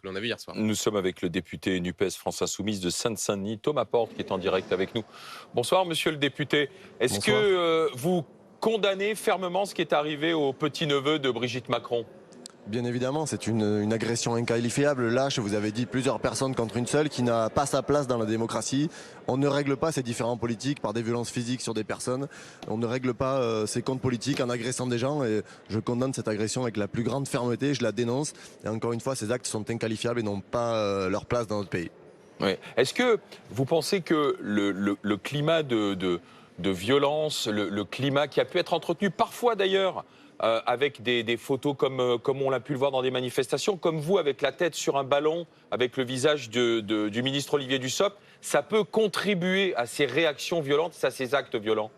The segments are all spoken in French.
que l'on a vu hier soir. Nous sommes avec le député NUPES France Insoumise de Seine-Saint-Denis, Thomas Porte, qui est en direct avec nous. Bonsoir, monsieur le député. Est-ce que vous condamnez fermement ce qui est arrivé au petit-neveu de Brigitte Macron ? Bien évidemment, c'est une agression inqualifiable, lâche, vous avez dit plusieurs personnes contre une seule, qui n'a pas sa place dans la démocratie. On ne règle pas ces différends politiques par des violences physiques sur des personnes. On ne règle pas ces comptes politiques en agressant des gens. Et je condamne cette agression avec la plus grande fermeté, je la dénonce. Et encore une fois, ces actes sont inqualifiables et n'ont pas leur place dans notre pays. Oui. Est-ce que vous pensez que le climat de violence, le climat qui a pu être entretenu parfois d'ailleurs, avec des photos comme on l'a pu le voir dans des manifestations, comme vous avec la tête sur un ballon, avec le visage du ministre Olivier Dussopt, ça peut contribuer à ces réactions violentes, à ces actes violents ?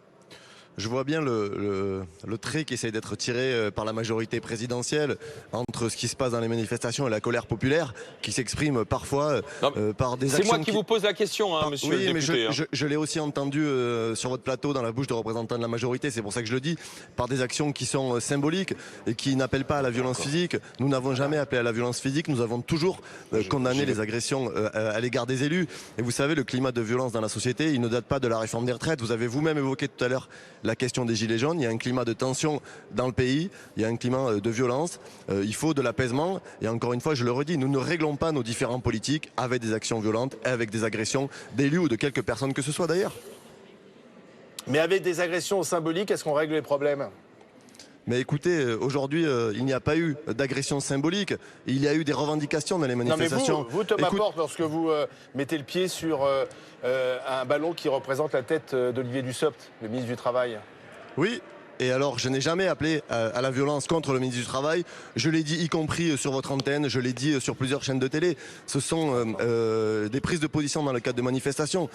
Je vois bien le trait qui essaye d'être tiré par la majorité présidentielle entre ce qui se passe dans les manifestations et la colère populaire qui s'exprime parfois par des actions... C'est moi qui vous pose la question, hein, monsieur le député. Mais je l'ai aussi entendu sur votre plateau dans la bouche de représentants de la majorité, c'est pour ça que je le dis, par des actions qui sont symboliques et qui n'appellent pas à la violence physique. Nous n'avons jamais appelé à la violence physique, nous avons toujours condamné les agressions à l'égard des élus. Et vous savez, le climat de violence dans la société, il ne date pas de la réforme des retraites. Vous avez vous-même évoqué tout à l'heure la question des gilets jaunes, il y a un climat de tension dans le pays, il y a un climat de violence, il faut de l'apaisement et encore une fois je le redis, nous ne réglons pas nos différends politiques avec des actions violentes et avec des agressions d'élus ou de quelques personnes que ce soit d'ailleurs. Mais avec des agressions symboliques, est-ce qu'on règle les problèmes ? Mais écoutez, aujourd'hui, il n'y a pas eu d'agression symbolique. Il y a eu des revendications dans les manifestations. Non mais vous Thomas Porte, lorsque vous mettez le pied sur un ballon qui représente la tête d'Olivier Dussopt, le ministre du Travail. Oui. Et alors, je n'ai jamais appelé à la violence contre le ministre du Travail. Je l'ai dit, y compris sur votre antenne, je l'ai dit sur plusieurs chaînes de télé. Ce sont des prises de position dans le cadre de manifestations.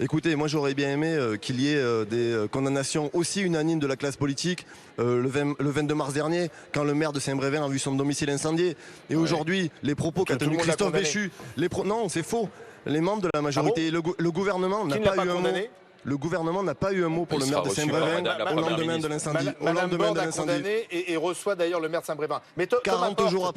Écoutez, moi j'aurais bien aimé qu'il y ait des condamnations aussi unanimes de la classe politique le 22 mars dernier, quand le maire de Saint-Brévin a vu son domicile incendié. Et aujourd'hui, les propos qu'a tenu Christophe Béchu... Non, c'est faux. Les membres de la majorité, le gouvernement n'a pas eu un mot. Le gouvernement n'a pas eu un mot pour le maire de Saint-Brévin au lendemain de l'incendie. Madame Borne a condamné et reçoit d'ailleurs le maire de Saint-Brévin. Mais 40 jours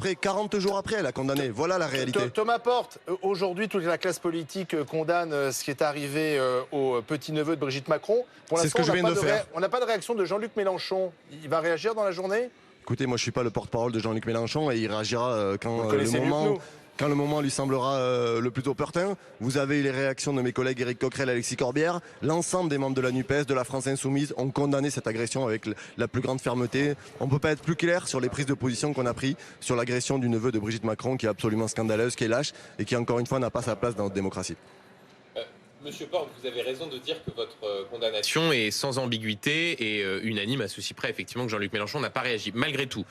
après, elle a condamné. Voilà la réalité. Thomas Porte, aujourd'hui, toute la classe politique condamne ce qui est arrivé au petit-neveu de Brigitte Macron. Pour c'est ce que je viens de faire. On n'a pas de réaction de Jean-Luc Mélenchon. Il va réagir dans la journée ? Écoutez, moi je ne suis pas le porte-parole de Jean-Luc Mélenchon et il réagira quand le moment lui semblera le plus opportun. Vous avez eu les réactions de mes collègues Éric Coquerel et Alexis Corbière. L'ensemble des membres de la NUPES, de la France Insoumise, ont condamné cette agression avec la plus grande fermeté. On ne peut pas être plus clair sur les prises de position qu'on a prises sur l'agression du neveu de Brigitte Macron, qui est absolument scandaleuse, qui est lâche et qui, encore une fois, n'a pas sa place dans notre démocratie. Monsieur Porte, vous avez raison de dire que votre condamnation est sans ambiguïté et unanime, à ceci près, effectivement, que Jean-Luc Mélenchon n'a pas réagi. Malgré tout,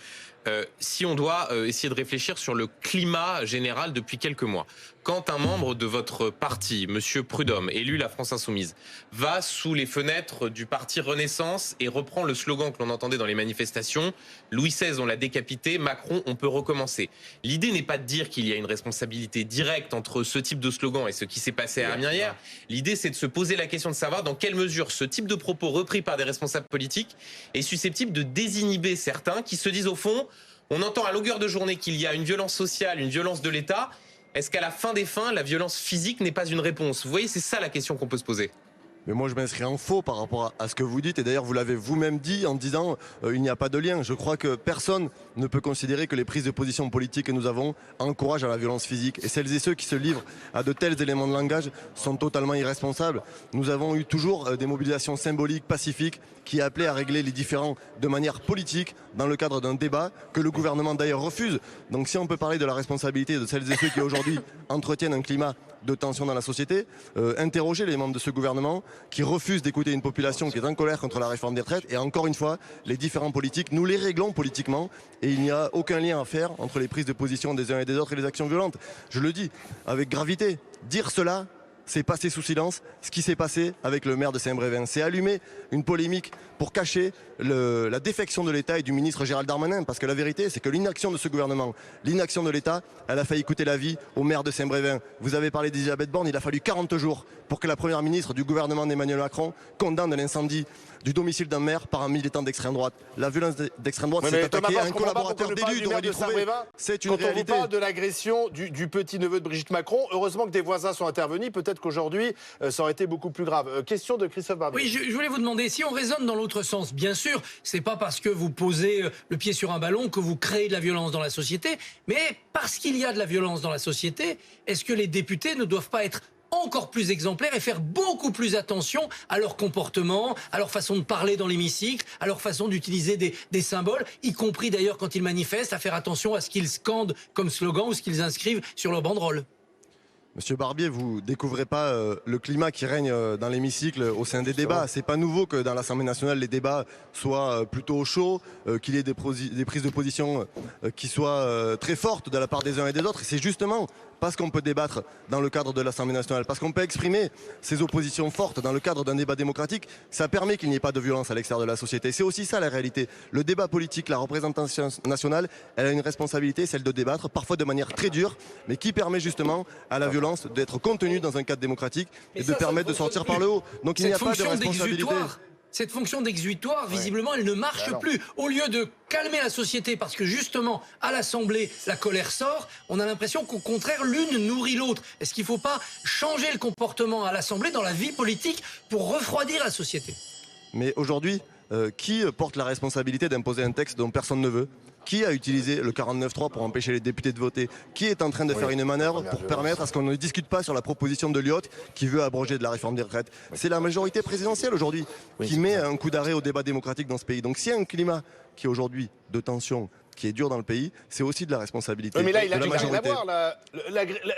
si on doit essayer de réfléchir sur le climat général depuis quelques mois, quand un membre de votre parti, Monsieur Prudhomme, élu La France Insoumise, va sous les fenêtres du parti Renaissance et reprend le slogan que l'on entendait dans les manifestations, Louis XVI, on l'a décapité, Macron, on peut recommencer. L'idée n'est pas de dire qu'il y a une responsabilité directe entre ce type de slogan et ce qui s'est passé à Amiens hier. L'idée, c'est de se poser la question de savoir dans quelle mesure ce type de propos repris par des responsables politiques est susceptible de désinhiber certains qui se disent au fond, on entend à longueur de journée qu'il y a une violence sociale, une violence de l'État. Est-ce qu'à la fin des fins, la violence physique n'est pas une réponse ? Vous voyez, c'est ça la question qu'on peut se poser. Mais moi je m'inscris en faux par rapport à ce que vous dites et d'ailleurs vous l'avez vous-même dit en disant il n'y a pas de lien. Je crois que personne ne peut considérer que les prises de position politiques que nous avons encouragent à la violence physique et celles et ceux qui se livrent à de tels éléments de langage sont totalement irresponsables. Nous avons eu toujours des mobilisations symboliques, pacifiques qui appelaient à régler les différends de manière politique dans le cadre d'un débat que le gouvernement d'ailleurs refuse. Donc si on peut parler de la responsabilité de celles et ceux qui aujourd'hui entretiennent un climat de tension dans la société, interroger les membres de ce gouvernement qui refusent d'écouter une population qui est en colère contre la réforme des retraites. Et encore une fois, les différents politiques, nous les réglons politiquement et il n'y a aucun lien à faire entre les prises de position des uns et des autres et les actions violentes. Je le dis avec gravité, dire cela, c'est passer sous silence ce qui s'est passé avec le maire de Saint-Brévin. C'est allumer une polémique pour cacher la défection de l'État et du ministre Gérald Darmanin. Parce que la vérité, c'est que l'inaction de ce gouvernement, l'inaction de l'État, elle a failli coûter la vie au maire de Saint-Brévin. Vous avez parlé d'Elisabeth Borne, il a fallu 40 jours pour que la première ministre du gouvernement d'Emmanuel Macron condamne l'incendie du domicile d'un maire par un militant d'extrême droite. La violence d'extrême droite, c'est attaqué à un collaborateur d'élu dont il trouver. C'est une réalité. Quand on vous parle de l'agression du petit-neveu de Brigitte Macron, heureusement que des voisins sont intervenus. Peut-être qu'aujourd'hui, ça aurait été beaucoup plus grave. Question de Christophe Barbier. Oui, je voulais vous demander, si on raisonne dans l'autre sens, bien sûr, c'est pas parce que vous posez le pied sur un ballon que vous créez de la violence dans la société, mais parce qu'il y a de la violence dans la société, est-ce que les députés ne doivent pas être encore plus exemplaires et faire beaucoup plus attention à leur comportement, à leur façon de parler dans l'hémicycle, à leur façon d'utiliser des symboles, y compris d'ailleurs quand ils manifestent, à faire attention à ce qu'ils scandent comme slogan ou ce qu'ils inscrivent sur leur banderole. Monsieur Barbier, vous découvrez pas le climat qui règne dans l'hémicycle au sein des débats. C'est pas nouveau que dans l'Assemblée nationale les débats soient plutôt chauds, qu'il y ait des prises de position qui soient très fortes de la part des uns et des autres. Et c'est justement parce qu'on peut débattre dans le cadre de l'Assemblée nationale, parce qu'on peut exprimer ses oppositions fortes dans le cadre d'un débat démocratique, ça permet qu'il n'y ait pas de violence à l'extérieur de la société. C'est aussi ça la réalité. Le débat politique, la représentation nationale, elle a une responsabilité, celle de débattre, parfois de manière très dure, mais qui permet justement à la violence d'être contenue dans un cadre démocratique et de permettre de sortir par le haut. Donc il n'y a pas de responsabilité. Cette fonction d'exutoire, visiblement, elle ne marche plus. Au lieu de calmer la société, parce que justement, à l'Assemblée, la colère sort, on a l'impression qu'au contraire, l'une nourrit l'autre. Est-ce qu'il ne faut pas changer le comportement à l'Assemblée, dans la vie politique, pour refroidir la société ? Mais aujourd'hui, qui porte la responsabilité d'imposer un texte dont personne ne veut ? Qui a utilisé le 49.3 pour empêcher les députés de voter? Qui est en train de faire une manœuvre pour permettre à ce qu'on ne discute pas sur la proposition de Lyotte qui veut abroger de la réforme des retraites? C'est la majorité présidentielle aujourd'hui qui met un coup d'arrêt au débat démocratique dans ce pays. Donc s'il y a un climat qui est aujourd'hui de tension, qui est dur dans le pays, c'est aussi de la responsabilité mais là, il de la n'a rien à majorité. voir.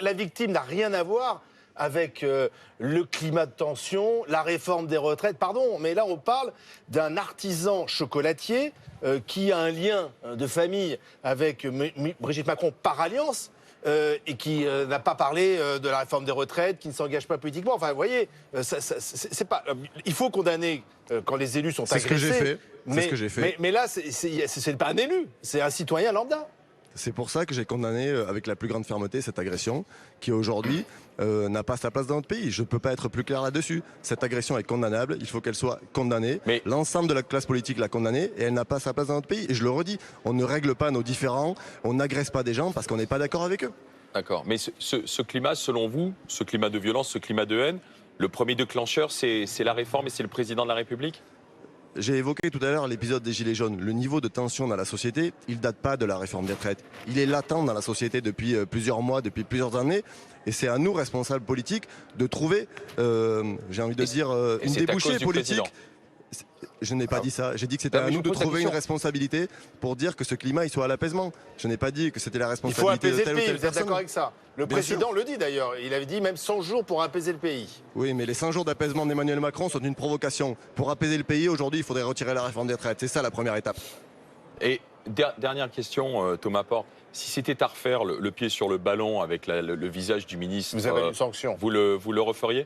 La victime n'a rien à voir avec le climat de tension, la réforme des retraites. Pardon, mais là, on parle d'un artisan chocolatier qui a un lien de famille avec Brigitte Macron par alliance et qui n'a pas parlé de la réforme des retraites, qui ne s'engage pas politiquement. Enfin, vous voyez, c'est pas. Il faut condamner quand les élus sont agressés. C'est ce que j'ai fait. C'est ce que j'ai fait. Mais là, c'est pas un élu, c'est un citoyen lambda. C'est pour ça que j'ai condamné avec la plus grande fermeté cette agression qui aujourd'hui n'a pas sa place dans notre pays. Je ne peux pas être plus clair là-dessus. Cette agression est condamnable, il faut qu'elle soit condamnée. Mais l'ensemble de la classe politique l'a condamnée et elle n'a pas sa place dans notre pays. Et je le redis, on ne règle pas nos différends, on n'agresse pas des gens parce qu'on n'est pas d'accord avec eux. D'accord, mais ce climat, selon vous, ce climat de violence, ce climat de haine, le premier déclencheur, c'est la réforme et c'est le président de la République ? J'ai évoqué tout à l'heure l'épisode des Gilets jaunes. Le niveau de tension dans la société, il ne date pas de la réforme des retraites. Il est latent dans la société depuis plusieurs mois, depuis plusieurs années. Et c'est à nous, responsables politiques, de trouver, j'ai envie de dire, une débouchée politique. Je n'ai pas dit ça. J'ai dit que c'était à nous de trouver une responsabilité pour dire que ce climat il soit à l'apaisement. Je n'ai pas dit que c'était la responsabilité de telle ou telle personne. Vous êtes d'accord avec ça? Le président le dit d'ailleurs. Il avait dit même 100 jours pour apaiser le pays. Oui, mais les 100 jours d'apaisement d'Emmanuel Macron sont une provocation. Pour apaiser le pays, aujourd'hui, il faudrait retirer la réforme des retraites. C'est ça la première étape. Et dernière question, Thomas Porte. Si c'était à refaire le pied sur le ballon avec le visage du ministre, vous avez une sanction. Vous le referiez?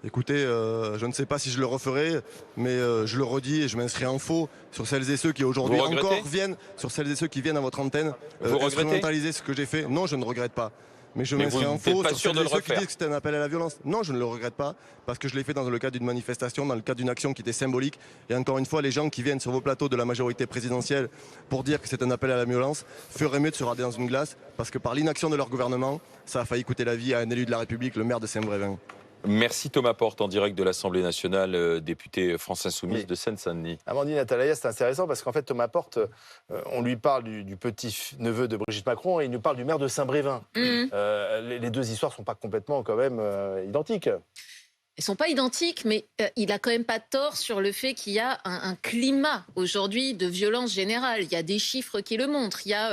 Écoutez, je ne sais pas si je le referai, mais je le redis et je m'inscris en faux sur celles et ceux qui aujourd'hui encore viennent, sur celles et ceux qui viennent à votre antenne instrumentaliser ce que j'ai fait. Non, je ne regrette pas. Mais je m'inscris en faux sur celles et ceux qui disent que c'était un appel à la violence. Non, je ne le regrette pas, parce que je l'ai fait dans le cadre d'une manifestation, dans le cadre d'une action qui était symbolique. Et encore une fois, les gens qui viennent sur vos plateaux de la majorité présidentielle pour dire que c'est un appel à la violence feraient mieux de se rader dans une glace, parce que par l'inaction de leur gouvernement, ça a failli coûter la vie à un élu de la République, le maire de Saint-Brévin. Merci Thomas Porte, en direct de l'Assemblée nationale, député France Insoumise de Seine-Saint-Denis. Amandine Atalaya, c'est intéressant parce qu'en fait, Thomas Porte, on lui parle du petit-neveu de Brigitte Macron et il nous parle du maire de Saint-Brévin. Les deux histoires ne sont pas complètement quand même identiques. Ils ne sont pas identiques, mais il n'a quand même pas tort sur le fait qu'il y a un climat aujourd'hui de violence générale. Il y a des chiffres qui le montrent. Il y a